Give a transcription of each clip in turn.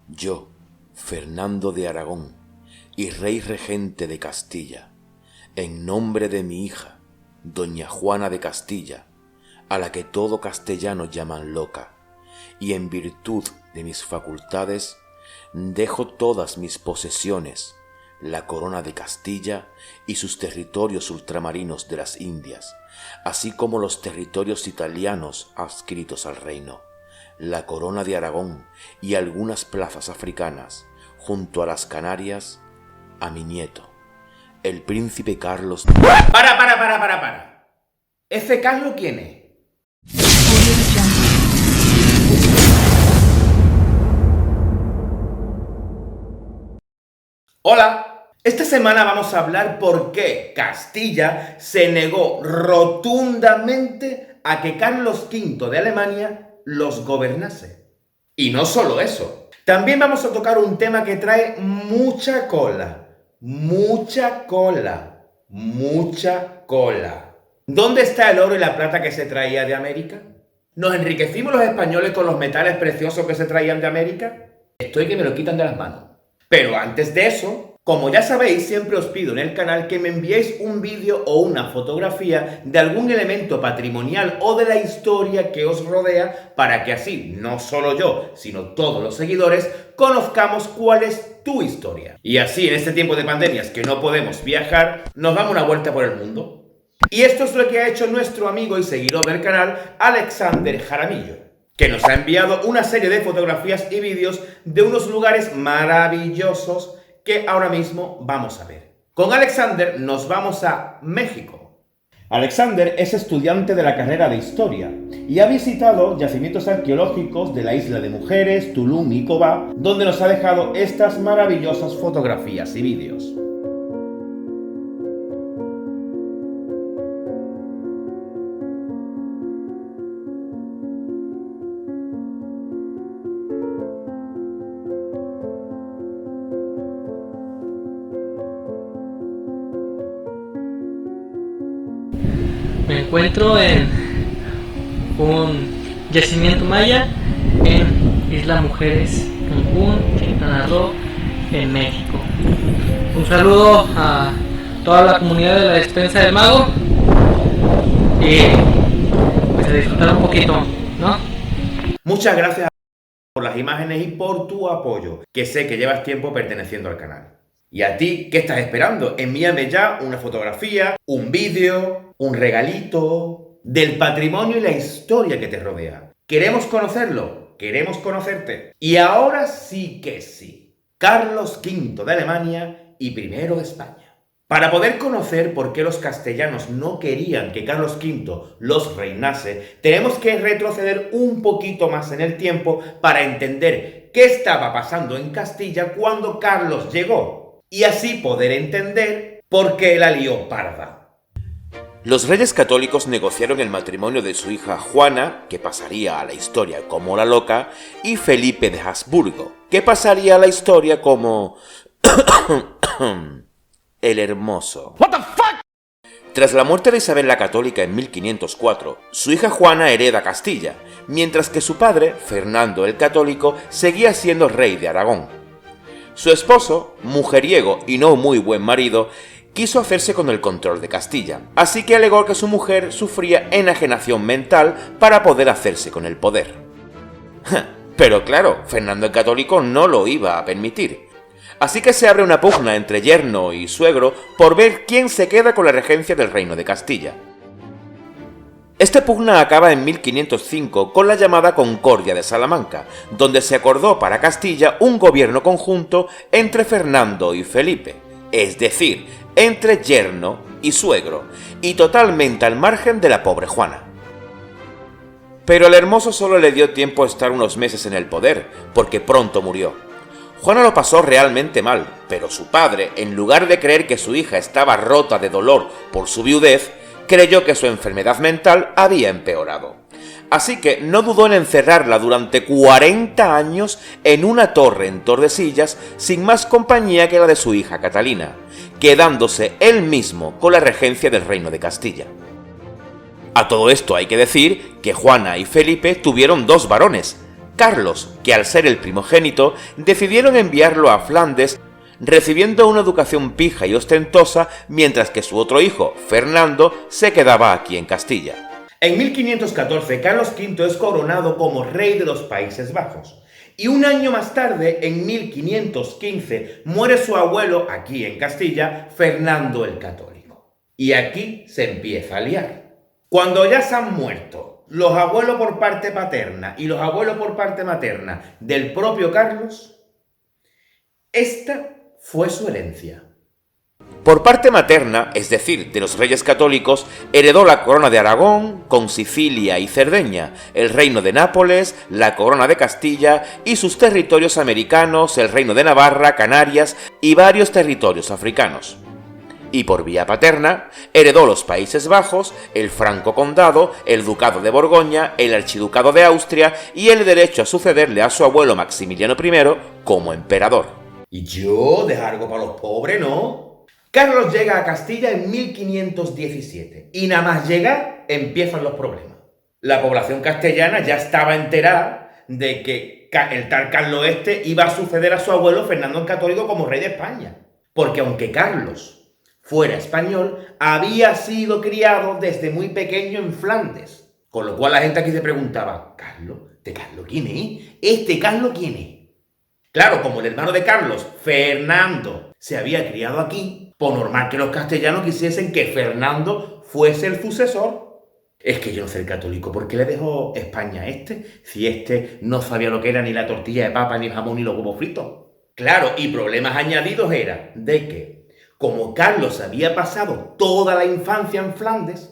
Yo, Fernando de Aragón y rey regente de Castilla, en nombre de mi hija, doña Juana de Castilla, a la que todo castellano llaman loca, y en virtud de mis facultades, dejo todas mis posesiones, la corona de Castilla y sus territorios ultramarinos de las Indias, así como los territorios italianos adscritos al reino, la corona de Aragón y algunas plazas africanas, junto a las Canarias, a mi nieto, el príncipe Carlos. ¡Para! ¿Ese Carlos quién es? Hola. Esta semana vamos a hablar por qué Castilla se negó rotundamente a que Carlos V de Alemania los gobernase. Y no solo eso, también vamos a tocar un tema que trae mucha cola. ¿Dónde está el oro y la plata que se traía de América? ¿Nos enriquecimos los españoles con los metales preciosos que se traían de América? Estoy que me lo quitan de las manos. Pero antes de eso, como ya sabéis, siempre os pido en el canal que me enviéis un vídeo o una fotografía de algún elemento patrimonial o de la historia que os rodea para que así, no solo yo, sino todos los seguidores, conozcamos cuál es tu historia. Y así, en este tiempo de pandemias que no podemos viajar, nos damos una vuelta por el mundo. Y esto es lo que ha hecho nuestro amigo y seguidor del canal, Alexander Jaramillo, que nos ha enviado una serie de fotografías y vídeos de unos lugares maravillosos que ahora mismo vamos a ver. Con Alexander nos vamos a México. Alexander es estudiante de la carrera de Historia y ha visitado yacimientos arqueológicos de la Isla de Mujeres, Tulum y Cobá, donde nos ha dejado estas maravillosas fotografías y vídeos. Me encuentro en un yacimiento maya en Isla Mujeres, Cancún, Quintana Roo, en México. Un saludo a toda la comunidad de la Despensa del Mago y pues a disfrutar un poquito, ¿no? Muchas gracias por las imágenes y por tu apoyo, que sé que llevas tiempo perteneciendo al canal. ¿Y a ti qué estás esperando? Envíame ya una fotografía, un vídeo, un regalito del patrimonio y la historia que te rodea. Queremos conocerlo, queremos conocerte. Y ahora sí que sí. Carlos V de Alemania y I de España. Para poder conocer por qué los castellanos no querían que Carlos V los reinase, tenemos que retroceder un poquito más en el tiempo para entender qué estaba pasando en Castilla cuando Carlos llegó. Y así poder entender por qué la lió parda. Los reyes católicos negociaron el matrimonio de su hija Juana, que pasaría a la historia como la loca, y Felipe de Habsburgo, que pasaría a la historia como el hermoso. What the fuck? Tras la muerte de Isabel la Católica en 1504, su hija Juana hereda Castilla, mientras que su padre, Fernando el Católico, seguía siendo rey de Aragón. Su esposo, mujeriego y no muy buen marido, quiso hacerse con el control de Castilla, así que alegó que su mujer sufría enajenación mental para poder hacerse con el poder. Pero claro, Fernando el Católico no lo iba a permitir. Así que se abre una pugna entre yerno y suegro por ver quién se queda con la regencia del reino de Castilla. Esta pugna acaba en 1505 con la llamada Concordia de Salamanca, donde se acordó para Castilla un gobierno conjunto entre Fernando y Felipe, es decir, entre yerno y suegro, y totalmente al margen de la pobre Juana. Pero al hermoso solo le dio tiempo a estar unos meses en el poder, porque pronto murió. Juana lo pasó realmente mal, pero su padre, en lugar de creer que su hija estaba rota de dolor por su viudez, creyó que su enfermedad mental había empeorado. Así que no dudó en encerrarla durante 40 años en una torre en Tordesillas sin más compañía que la de su hija Catalina, quedándose él mismo con la regencia del reino de Castilla. A todo esto hay que decir que Juana y Felipe tuvieron 2 varones, Carlos, que al ser el primogénito, decidieron enviarlo a Flandes, recibiendo una educación pija y ostentosa, mientras que su otro hijo, Fernando, se quedaba aquí en Castilla. En 1514, Carlos V es coronado como rey de los Países Bajos. Y un año más tarde, en 1515, muere su abuelo, aquí en Castilla, Fernando el Católico. Y aquí se empieza a liar. Cuando ya se han muerto los abuelos por parte paterna y los abuelos por parte materna del propio Carlos, esta fue su herencia. Por parte materna, es decir, de los reyes católicos, heredó la corona de Aragón, con Sicilia y Cerdeña, el reino de Nápoles, la corona de Castilla y sus territorios americanos, el reino de Navarra, Canarias y varios territorios africanos. Y por vía paterna, heredó los Países Bajos, el Franco Condado, el Ducado de Borgoña, el Archiducado de Austria y el derecho a sucederle a su abuelo Maximiliano I como emperador. Y yo, dejar algo para los pobres, ¿no? Carlos llega a Castilla en 1517 y nada más llegar empiezan los problemas. La población castellana ya estaba enterada de que el tal Carlos iba a suceder a su abuelo Fernando el Católico como rey de España. Porque aunque Carlos fuera español, había sido criado desde muy pequeño en Flandes. Con lo cual la gente aquí se preguntaba, ¿Carlos? ¿Este Carlos quién es? ¿Este Carlos quién es? Claro, como el hermano de Carlos, Fernando, se había criado aquí, por normal que los castellanos quisiesen que Fernando fuese el sucesor. Es que yo no sé el católico, ¿por qué le dejó España a este? Si este no sabía lo que era ni la tortilla de papa, ni el jamón, ni los huevos fritos. Claro, y problemas añadidos era de que, como Carlos había pasado toda la infancia en Flandes,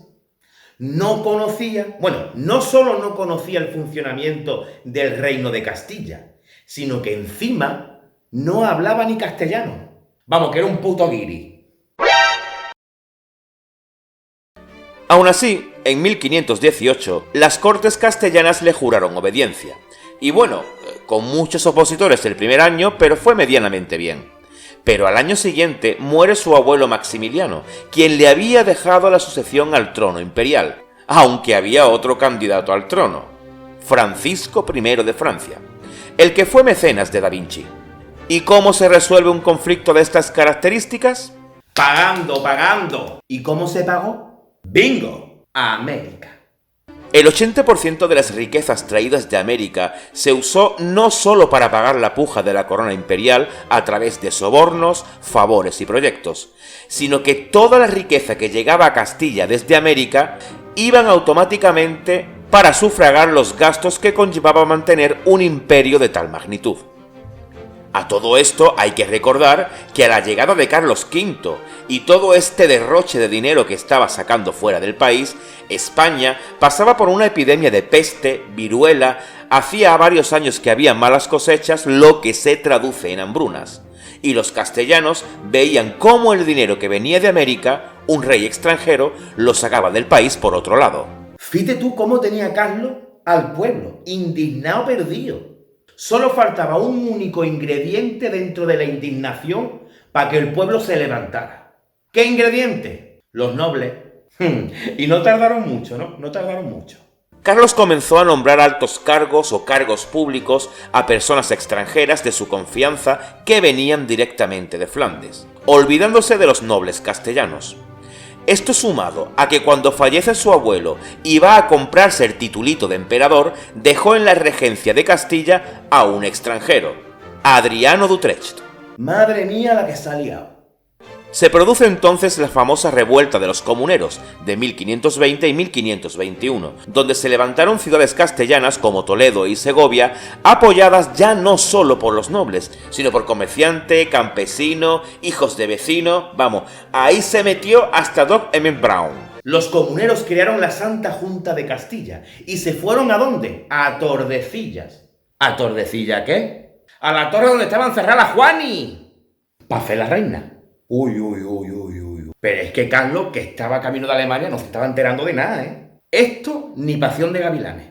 no conocía, no solo no conocía el funcionamiento del reino de Castilla, sino que encima no hablaba ni castellano. Vamos, que era un puto guiri. Aún así, en 1518, las Cortes castellanas le juraron obediencia. Y bueno, con muchos opositores el primer año, pero fue medianamente bien. Pero al año siguiente muere su abuelo Maximiliano, quien le había dejado la sucesión al trono imperial, aunque había otro candidato al trono, Francisco I de Francia, el que fue mecenas de Da Vinci. ¿Y cómo se resuelve un conflicto de estas características? Pagando. ¿Y cómo se pagó? ¡Bingo! A América. El 80% de las riquezas traídas de América se usó no solo para pagar la puja de la corona imperial a través de sobornos, favores y proyectos, sino que toda la riqueza que llegaba a Castilla desde América iban automáticamente para sufragar los gastos que conllevaba mantener un imperio de tal magnitud. A todo esto hay que recordar que a la llegada de Carlos V y todo este derroche de dinero que estaba sacando fuera del país, España pasaba por una epidemia de peste, viruela, hacía varios años que había malas cosechas, lo que se traduce en hambrunas. Y los castellanos veían cómo el dinero que venía de América, un rey extranjero, lo sacaba del país por otro lado. Fíjate tú cómo tenía Carlos al pueblo, indignado, perdido. Solo faltaba un único ingrediente dentro de la indignación para que el pueblo se levantara. ¿Qué ingrediente? Los nobles. Y no tardaron mucho, ¿no? No tardaron mucho. Carlos comenzó a nombrar altos cargos o cargos públicos a personas extranjeras de su confianza que venían directamente de Flandes, olvidándose de los nobles castellanos. Esto sumado a que cuando fallece su abuelo y va a comprarse el titulito de emperador, dejó en la regencia de Castilla a un extranjero, Adriano de Utrecht. Madre mía la que se ha liado. Se produce entonces la famosa revuelta de los comuneros de 1520 y 1521, donde se levantaron ciudades castellanas como Toledo y Segovia, apoyadas ya no solo por los nobles, sino por comerciante, campesino, hijos de vecino, ahí se metió hasta Doc Emmett Brown. Los comuneros crearon la Santa Junta de Castilla y se fueron ¿a dónde? A Tordesillas. ¿A Tordesillas qué? A la torre donde estaba encerrada Juani, para hacer la reina. Uy. Pero es que Carlos, que estaba camino de Alemania, no se estaba enterando de nada, ¿eh? Esto ni Pasión de Gavilanes.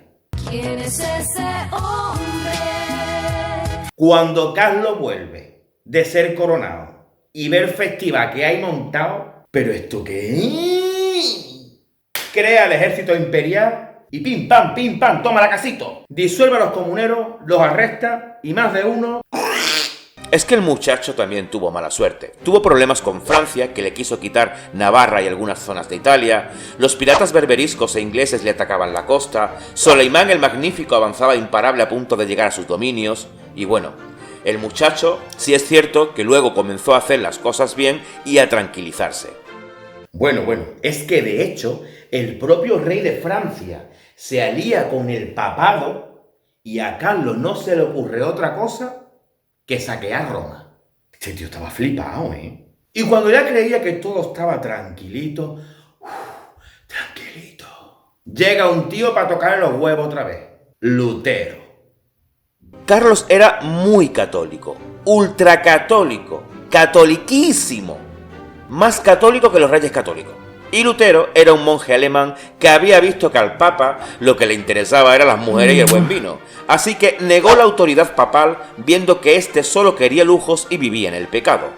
¿Quién es ese hombre? Cuando Carlos vuelve de ser coronado y ver el festival que hay montado, ¿pero esto qué es? Crea el ejército imperial Y pim pam, toma la casito. Disuelve a los comuneros, los arresta y más de uno... Es que el muchacho también tuvo mala suerte. Tuvo problemas con Francia, que le quiso quitar Navarra y algunas zonas de Italia, los piratas berberiscos e ingleses le atacaban la costa, Soleimán el Magnífico avanzaba imparable a punto de llegar a sus dominios, y bueno, el muchacho sí es cierto que luego comenzó a hacer las cosas bien y a tranquilizarse. Bueno, es que de hecho, el propio rey de Francia se alía con el papado y a Carlos no se le ocurre otra cosa que saquear Roma. Este tío estaba flipado, ¿eh? Y cuando ya creía que todo estaba tranquilito, llega un tío para tocarle los huevos otra vez. Lutero. Carlos era muy católico, ultracatólico, catoliquísimo, más católico que los reyes católicos. Y Lutero era un monje alemán que había visto que al Papa lo que le interesaba eran las mujeres y el buen vino, así que negó la autoridad papal viendo que éste solo quería lujos y vivía en el pecado,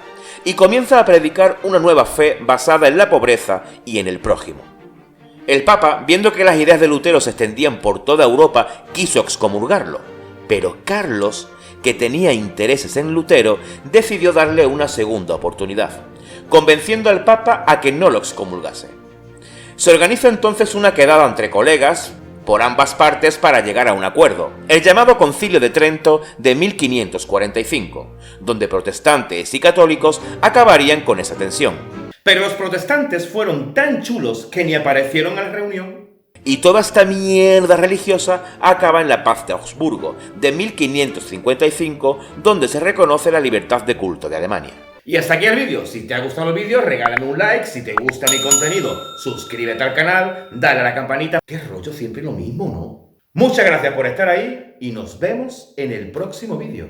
y comienza a predicar una nueva fe basada en la pobreza y en el prójimo. El Papa, viendo que las ideas de Lutero se extendían por toda Europa, quiso excomulgarlo, pero Carlos, que tenía intereses en Lutero, decidió darle una segunda oportunidad, convenciendo al Papa a que no lo excomulgase. Se organiza entonces una quedada entre colegas, por ambas partes para llegar a un acuerdo, el llamado Concilio de Trento de 1545, donde protestantes y católicos acabarían con esa tensión. Pero los protestantes fueron tan chulos que ni aparecieron a la reunión. Y toda esta mierda religiosa acaba en la Paz de Augsburgo, de 1555, donde se reconoce la libertad de culto de Alemania. Y hasta aquí el vídeo. Si te ha gustado el vídeo, regálame un like. Si te gusta mi contenido, suscríbete al canal, dale a la campanita. Qué rollo, siempre lo mismo, ¿no? Muchas gracias por estar ahí y nos vemos en el próximo vídeo.